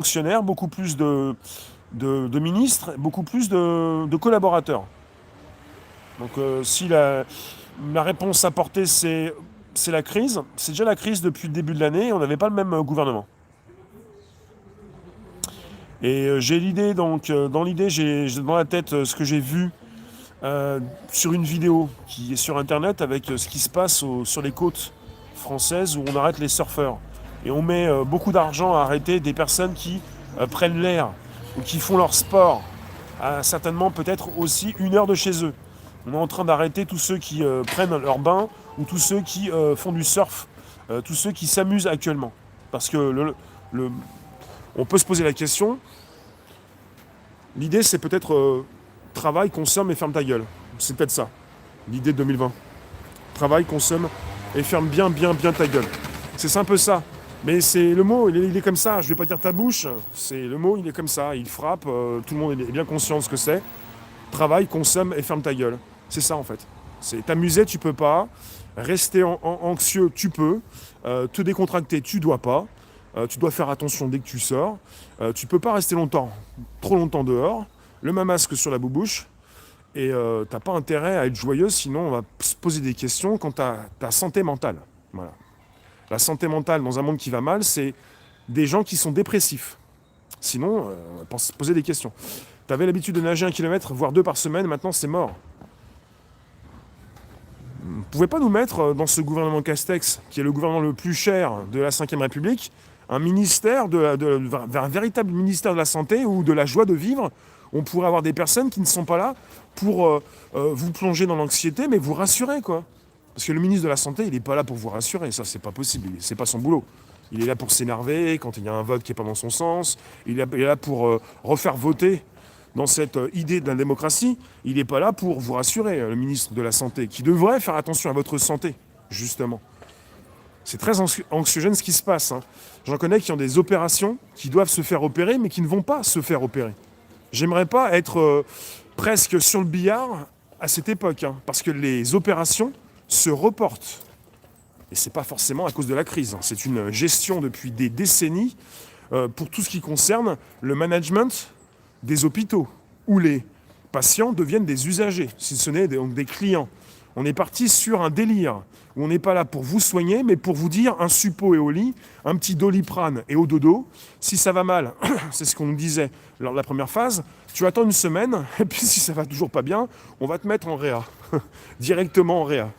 fonctionnaires, beaucoup plus de ministres, beaucoup plus de collaborateurs. Donc si la réponse apportée c'est la crise, c'est déjà la crise depuis le début de l'année, on n'avait pas le même gouvernement. Et j'ai l'idée, donc dans l'idée, j'ai dans la tête ce que j'ai vu sur une vidéo qui est sur internet avec ce qui se passe sur les côtes françaises où on arrête les surfeurs. Et on met beaucoup d'argent à arrêter des personnes qui prennent l'air ou qui font leur sport à certainement peut-être aussi 1 heure de chez eux. On est en train d'arrêter tous ceux qui prennent leur bain ou tous ceux qui font du surf, tous ceux qui s'amusent actuellement. Parce que le- on peut se poser la question, l'idée c'est peut-être travail, consomme et ferme ta gueule. C'est peut-être ça, l'idée de 2020. Travail, consomme et ferme bien, bien, bien ta gueule. C'est un peu ça. Mais c'est le mot, il est comme ça. Je vais pas dire ta bouche. C'est le mot, il est comme ça. Il frappe. Tout le monde est bien conscient de ce que c'est. Travail, consomme et ferme ta gueule. C'est ça en fait. C'est t'amuser, tu peux pas. Rester anxieux, tu peux. Te décontracter, tu dois pas. Tu dois faire attention dès que tu sors. Tu peux pas rester longtemps, trop longtemps dehors. Le même masque sur la boubouche. Et t'as pas intérêt à être joyeux, sinon on va se poser des questions quant à ta santé mentale. Voilà. La santé mentale dans un monde qui va mal, c'est des gens qui sont dépressifs. Sinon, on va se poser des questions. T'avais l'habitude de nager 1 kilomètre, voire 2 par semaine, maintenant c'est mort. Vous ne pouvez pas nous mettre dans ce gouvernement Castex, qui est le gouvernement le plus cher de la Ve République, un ministère, un véritable ministère de la santé ou de la joie de vivre. On pourrait avoir des personnes qui ne sont pas là pour vous plonger dans l'anxiété, mais vous rassurer, quoi. Parce que le ministre de la Santé, il n'est pas là pour vous rassurer, ça c'est pas possible, c'est pas son boulot. Il est là pour s'énerver quand il y a un vote qui n'est pas dans son sens, il est là pour refaire voter dans cette idée de la démocratie, il n'est pas là pour vous rassurer, le ministre de la Santé, qui devrait faire attention à votre santé, justement. C'est très anxiogène ce qui se passe, hein. J'en connais qui ont des opérations, qui doivent se faire opérer, mais qui ne vont pas se faire opérer. J'aimerais pas être presque sur le billard à cette époque, hein, parce que les opérations se reportent. Et c'est pas forcément à cause de la crise, hein. C'est une gestion depuis des décennies pour tout ce qui concerne le management des hôpitaux, où les patients deviennent des usagers, si ce n'est donc des clients. On est parti sur un délire où on n'est pas là pour vous soigner, mais pour vous dire un suppo et au lit, un petit doliprane et au dodo. Si ça va mal, c'est ce qu'on nous disait lors de la première phase, tu attends 1 semaine, et puis si ça va toujours pas bien, on va te mettre en réa, directement en réa.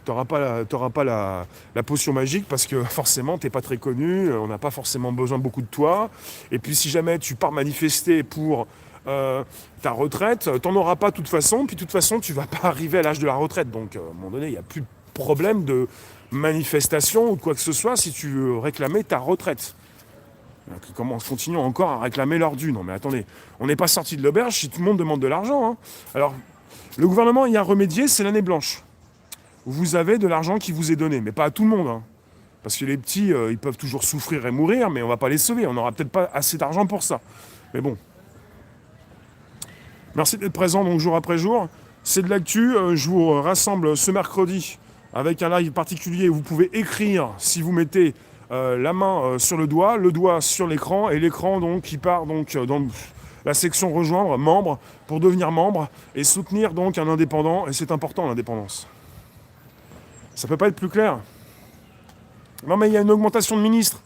T'auras pas la potion magique parce que forcément t'es pas très connu, on n'a pas forcément besoin beaucoup de toi. Et puis si jamais tu pars manifester pour ta retraite, t'en auras pas de toute façon, puis de toute façon tu vas pas arriver à l'âge de la retraite. Donc à un moment donné, il n'y a plus de problème de manifestation ou de quoi que ce soit si tu veux réclamer ta retraite. Comment continuons encore à réclamer l'heure due? Non mais attendez, on n'est pas sorti de l'auberge si tout le monde demande de l'argent, hein. Alors, le gouvernement y a remédié, c'est l'année blanche. Vous avez de l'argent qui vous est donné, mais pas à tout le monde, hein. Parce que les petits, ils peuvent toujours souffrir et mourir, mais on va pas les sauver. On n'aura peut-être pas assez d'argent pour ça. Mais bon. Merci d'être présent donc jour après jour. C'est de l'actu. Je vous rassemble ce mercredi avec un live particulier où vous pouvez écrire si vous mettez la main sur le doigt sur l'écran, et l'écran donc qui part donc dans la section rejoindre, membre, pour devenir membre et soutenir donc un indépendant. Et c'est important l'indépendance. Ça peut pas être plus clair. Non mais il y a une augmentation de ministres.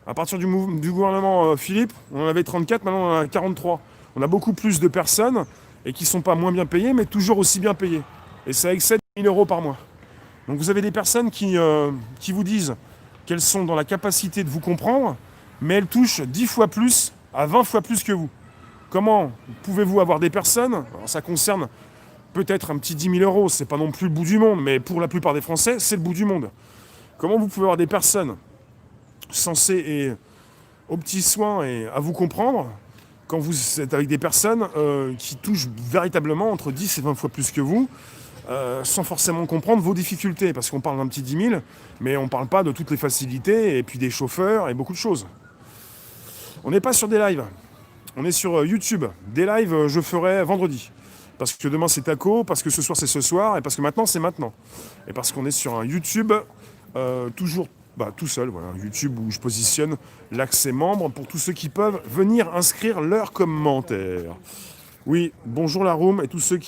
À partir du gouvernement Philippe, on en avait 34, maintenant on en a 43. On a beaucoup plus de personnes et qui ne sont pas moins bien payées, mais toujours aussi bien payées. Et ça excède 1 000 euros par mois. Donc vous avez des personnes qui vous disent qu'elles sont dans la capacité de vous comprendre, mais elles touchent 10 fois plus à 20 fois plus que vous. Comment pouvez-vous avoir des personnes, alors ça concerne peut-être un petit 10 000 euros, c'est pas non plus le bout du monde, mais pour la plupart des Français, c'est le bout du monde. Comment vous pouvez avoir des personnes censées et aux petits soins et à vous comprendre quand vous êtes avec des personnes qui touchent véritablement entre 10 et 20 fois plus que vous, sans forcément comprendre vos difficultés, parce qu'on parle d'un petit 10 000, mais on ne parle pas de toutes les facilités, et puis des chauffeurs, et beaucoup de choses. On n'est pas sur des lives, on est sur YouTube. Des lives, je ferai vendredi. Parce que demain c'est taco, parce que ce soir c'est ce soir, et parce que maintenant c'est maintenant. Et parce qu'on est sur un YouTube toujours tout seul, voilà, YouTube où je positionne l'accès membre pour tous ceux qui peuvent venir inscrire leurs commentaires. Oui, bonjour la room et tous ceux qui